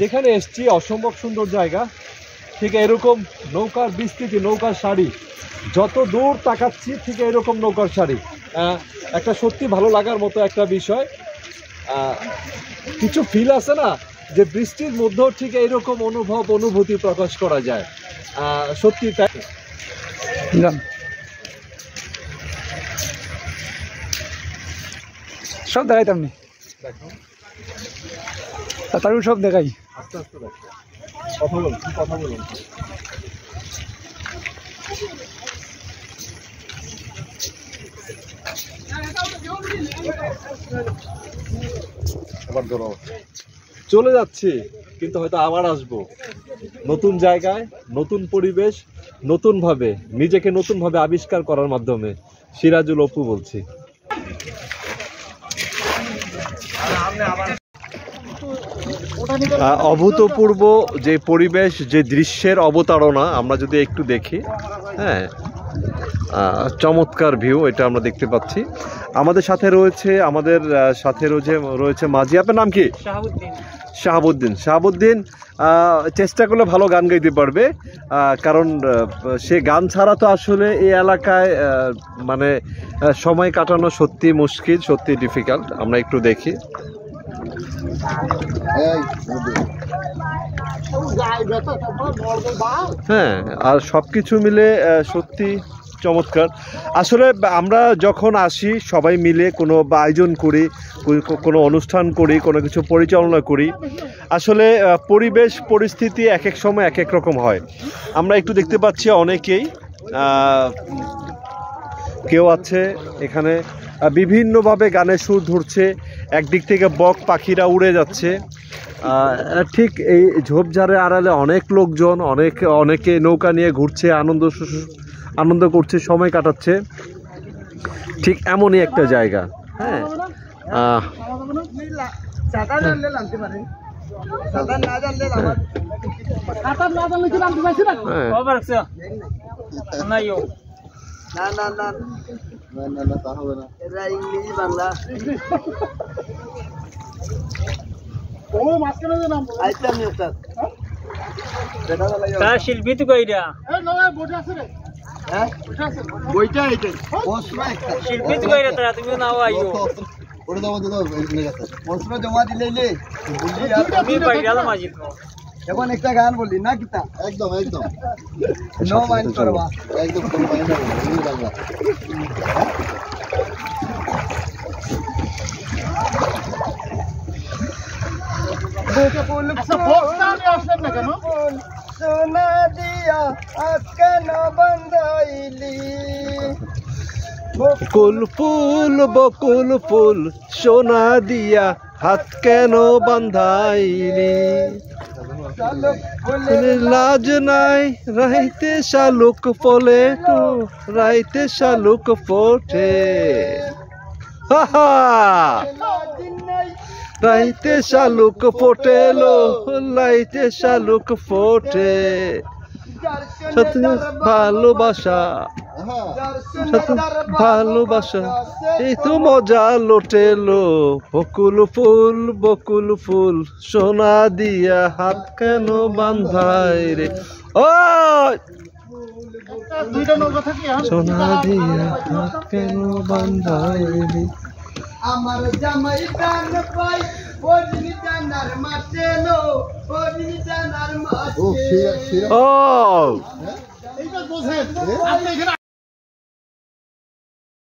যেখানে এসছি অসম্ভব সুন্দর জায়গা, ঠিক এরকম নৌকার বিস্তৃতি, নৌকার সারি, যত দূর তাকাচ্ছি ঠিক এরকম নৌকার সারি। একটা সত্যি ভালো লাগার মতো একটা বিষয়। কিছু ফিল আছে না যে বৃষ্টির মধ্যেও ঠিক এইরকম অনুভূতি প্রকাশ করা যায়, সত্যি তাই। সব দেখাইতাম নি, তারপর সব দেখাই। আস্তে আস্তে দেখো, কথা বলুন, কথা বলুন। আবার ধরো চলে যাচ্ছি, কিন্তু হয়তো আবার আসবো নতুন জায়গায়, নতুন পরিবেশ, নতুন ভাবে নিজেকে নতুন ভাবে আবিষ্কার করার মাধ্যমে। সিরাজুল অপু বলছি। অভূতপূর্ব যে পরিবেশ, যে দৃশ্যের অবতারণা আমরা যদি একটু দেখি, হ্যাঁ, চমৎকার ভিউ এটা আমরা দেখতে পাচ্ছি। আমাদের সাথে রয়েছে মাঝি। আপনার নাম কি? শাহাবুদ্দিন। শাহাবুদ্দিন চেষ্টা করলে ভালো গান গাইতে পারবে, কারণ সে গান ছাড়া তো আসলে এই এলাকায় মানে সময় কাটানো সত্যি মুশকিল, সত্যি ডিফিকাল্ট। আমরা একটু দেখি। হ্যাঁ, আর সবকিছু মিলে সত্যি চমৎকার। আসলে আমরা যখন আসি সবাই মিলে কোনো আয়োজন করি, কোনো অনুষ্ঠান করি, কোনো কিছু পরিচালনা করি, আসলে পরিবেশ পরিস্থিতি এক এক সময় এক এক রকম হয়। আমরা একটু দেখতে পাচ্ছি অনেকেই, কেউ আছে এখানে বিভিন্নভাবে গানের সুর ধরছে, একদিক থেকে বক পাখিরা উড়ে যাচ্ছে। ঠিক এই ঝোপঝাড়ের আড়ালে অনেক লোকজন, অনেকে নৌকা নিয়ে ঘুরছে, আনন্দ করছে, সময় কাটাচ্ছে। ঠিক এমনই একটা জায়গা। হ্যাঁ, শিল্পী তো কইরা বইটা এইটাই শিল্পী তো কইরা তারা তুমি নাও আইও ওরে দাও দাও পড়াশোনা জমা দিলে তুমি বাইরে মাঝি তো এখন একটা গান বললি না কিতা একদম একদম নো মাইন্ড করবা একদম কোনো মাইন্ড করবা বকে বল আচ্ছা বক্সটা নিয়ে আসলেন না কেন সোনা দিয়া আজকাল বন্ধাইলি বকুল ফুল সোনা দিয়া হাত কেন বান্ধাইলি, লাজ নাই রাইতে শালুক ফলে তো রাইতে শালুক ফোটে, রাইতে শালুক ফোটেলো, লাইতে শালুক ফোটে। সত্য ভালোবাসা, ভালোবাসা এই তো মজা লোটেলো, বকুল ফুল সোনা দিয়া হাত কেন বান্ধাই রে, ও সোনা দিয়া হাত কেন বান্ধাই রে। আমার জামাই প্রাণ পাই ওদিন জানার মাঠে লো, ওদিন জানার মাঠে। ও এইটা বোঝেন আপনি এখানে